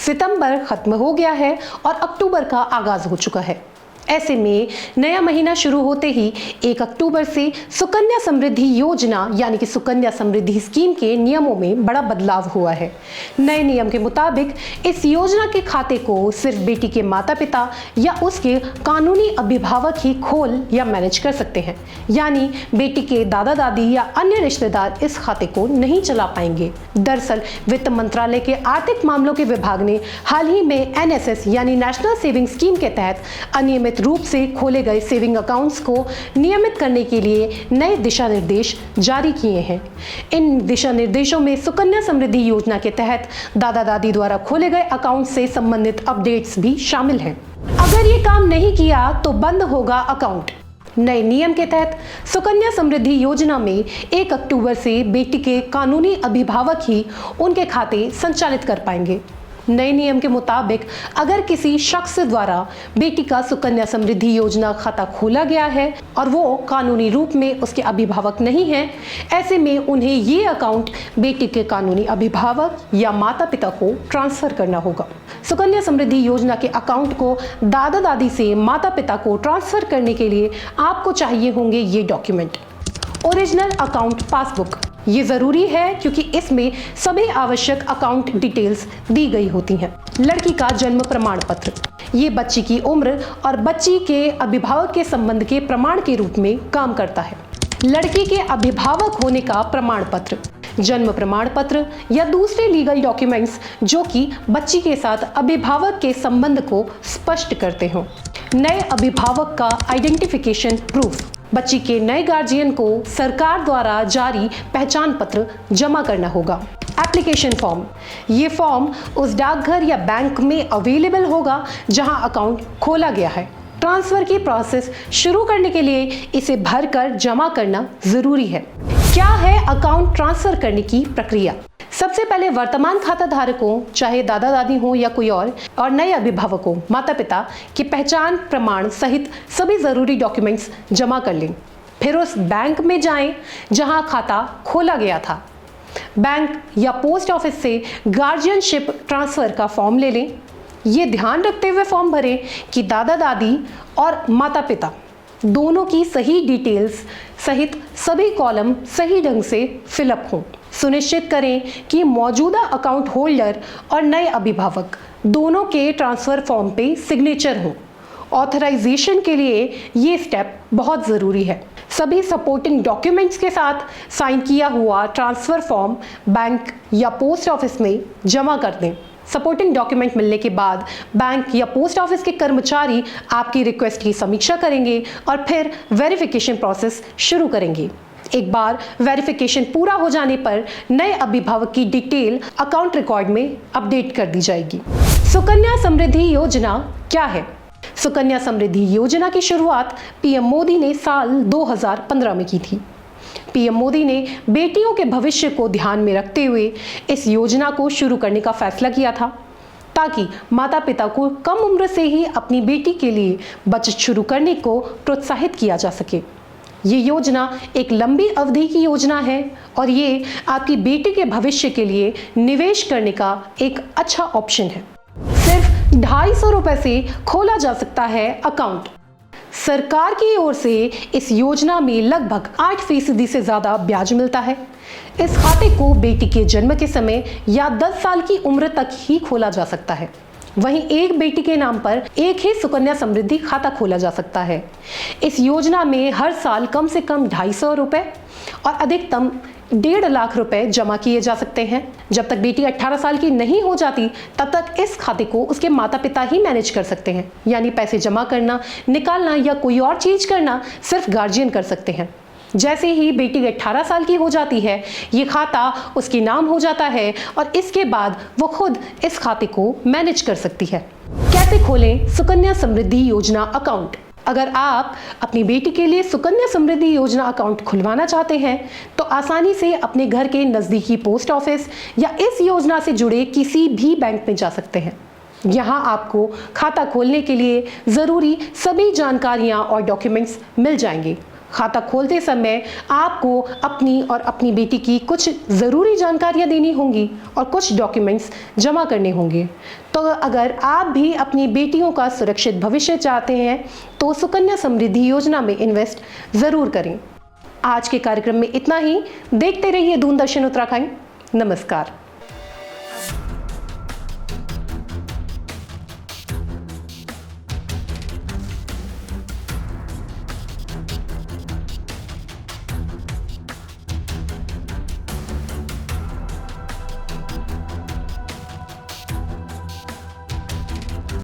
सितंबर खत्म हो गया है और अक्टूबर का आगाज हो चुका है। ऐसे में नया महीना शुरू होते ही 1 अक्टूबर से सुकन्या समृद्धि योजना यानी कि सुकन्या समृद्धि स्कीम के नियमों में बड़ा बदलाव हुआ है। नए नियम के मुताबिक इस योजना के खाते को सिर्फ बेटी के माता पिता या उसके कानूनी अभिभावक ही खोल या मैनेज कर सकते हैं, यानी बेटी के दादा दादी या अन्य रिश्तेदार इस खाते को नहीं चला पाएंगे। दरअसल वित्त मंत्रालय के आर्थिक मामलों के विभाग ने हाल ही में NSS यानी नेशनल सेविंग स्कीम के तहत अनियमित रूप से खोले गए सेविंग अकाउंट्स को नियमित करने के लिए नए दिशा निर्देश जारी किए हैं। इन दिशा निर्देशों में सुकन्या समृद्धि योजना के तहत दादा दादी द्वारा खोले गए अकाउंट से संबंधित अपडेट्स भी शामिल हैं। अगर ये काम नहीं किया तो बंद होगा अकाउंट। नए नियम के तहत सुकन्या समृद्धि योजना में 1 अक्टूबर से बेटी के कानूनी अभिभावक ही उनके खाते संचालित कर पाएंगे। नए नियम के मुताबिक अगर किसी शख्स द्वारा बेटी का सुकन्या समृद्धि योजना खाता खोला गया है और वो कानूनी रूप में उसके अभिभावक नहीं हैं, ऐसे में उन्हें ये अकाउंट बेटी के कानूनी अभिभावक या माता पिता को ट्रांसफर करना होगा। सुकन्या समृद्धि योजना के अकाउंट को दादा दादी से माता पिता को ट्रांसफर करने के लिए आपको चाहिए होंगे ये डॉक्यूमेंट। ओरिजिनल अकाउंट पासबुक ये जरूरी है क्योंकि इसमें सभी आवश्यक अकाउंट डिटेल्स दी गई होती हैं। लड़की का जन्म प्रमाण पत्र, ये बच्ची की उम्र और बच्ची के अभिभावक के संबंध के प्रमाण के रूप में काम करता है। लड़की के अभिभावक होने का प्रमाण पत्र, जन्म प्रमाण पत्र या दूसरे लीगल डॉक्यूमेंट्स जो कि बच्ची के साथ अभिभावक के संबंध को स्पष्ट करते हों। नए अभिभावक का आइडेंटिफिकेशन प्रूफ, बच्ची के नए गार्जियन को सरकार द्वारा जारी पहचान पत्र जमा करना होगा। एप्लीकेशन फॉर्म, ये फॉर्म उस डाकघर या बैंक में अवेलेबल होगा जहां अकाउंट खोला गया है। ट्रांसफर की प्रोसेस शुरू करने के लिए इसे भरकर जमा करना जरूरी है। क्या है अकाउंट ट्रांसफर करने की प्रक्रिया? सबसे पहले वर्तमान खाता धारकों, चाहे दादा दादी हो या कोई और नए अभिभावकों, माता पिता की पहचान प्रमाण सहित सभी जरूरी डॉक्यूमेंट्स जमा कर लें। फिर उस बैंक में जाएं जहां खाता खोला गया था। बैंक या पोस्ट ऑफिस से गार्जियनशिप ट्रांसफर का फॉर्म ले लें। ये ध्यान रखते हुए फॉर्म भरें कि दादा दादी और माता पिता दोनों की सही डिटेल्स सहित सभी कॉलम सही ढंग से फिलअप हों। सुनिश्चित करें कि मौजूदा अकाउंट होल्डर और नए अभिभावक दोनों के ट्रांसफर फॉर्म पे सिग्नेचर हो। ऑथराइजेशन के लिए ये स्टेप बहुत ज़रूरी है। सभी सपोर्टिंग डॉक्यूमेंट्स के साथ साइन किया हुआ ट्रांसफर फॉर्म बैंक या पोस्ट ऑफिस में जमा कर दें। सपोर्टिंग डॉक्यूमेंट मिलने के बाद बैंक या पोस्ट ऑफिस के कर्मचारी आपकी रिक्वेस्ट की समीक्षा करेंगे और फिर वेरिफिकेशन प्रोसेस शुरू करेंगे। एक बार वेरिफिकेशन पूरा हो जाने पर नए अभिभावक की डिटेल अकाउंट रिकॉर्ड में अपडेट कर दी जाएगी। सुकन्या समृद्धि योजना क्या है? सुकन्या समृद्धि योजना की शुरुआत पीएम मोदी ने साल 2015 में की थी। पीएम मोदी ने बेटियों के भविष्य को ध्यान में रखते हुए इस योजना को शुरू करने का फैसला किया था ताकि माता पिता को कम उम्र से ही अपनी बेटी के लिए बचत शुरू करने को प्रोत्साहित किया जा सके। ये योजना एक लंबी अवधि की योजना है और ये आपकी बेटी के भविष्य के लिए निवेश करने का एक अच्छा ऑप्शन है। सिर्फ 250 रुपए से खोला जा सकता है अकाउंट। सरकार की ओर से इस योजना में लगभग 8% से ज्यादा ब्याज मिलता है। इस खाते को बेटी के जन्म के समय या 10 साल की उम्र तक ही खोला जा सकता है। वहीं एक बेटी के नाम पर एक ही सुकन्या समृद्धि खाता खोला जा सकता है। इस योजना में हर साल कम से कम 250 रुपए और अधिकतम 1.5 लाख रुपए जमा किए जा सकते हैं। जब तक बेटी 18 साल की नहीं हो जाती तब तक इस खाते को उसके माता पिता ही मैनेज कर सकते हैं, यानी पैसे जमा करना, निकालना या कोई और चीज करना सिर्फ गार्जियन कर सकते हैं। जैसे ही बेटी 18 साल की हो जाती है, ये खाता उसके नाम हो जाता है और इसके बाद वो खुद इस खाते को मैनेज कर सकती है। कैसे खोलें सुकन्या समृद्धि योजना अकाउंट? अगर आप अपनी बेटी के लिए सुकन्या समृद्धि योजना अकाउंट खुलवाना चाहते हैं तो आसानी से अपने घर के नज़दीकी पोस्ट ऑफिस या इस योजना से जुड़े किसी भी बैंक में जा सकते हैं। यहाँ आपको खाता खोलने के लिए ज़रूरी सभी जानकारियाँ और डॉक्यूमेंट्स मिल जाएंगे। खाता खोलते समय आपको अपनी और अपनी बेटी की कुछ ज़रूरी जानकारियां देनी होंगी और कुछ डॉक्यूमेंट्स जमा करने होंगे। तो अगर आप भी अपनी बेटियों का सुरक्षित भविष्य चाहते हैं तो सुकन्या समृद्धि योजना में इन्वेस्ट ज़रूर करें। आज के कार्यक्रम में इतना ही। देखते रहिए दूरदर्शन उत्तराखंड। नमस्कार।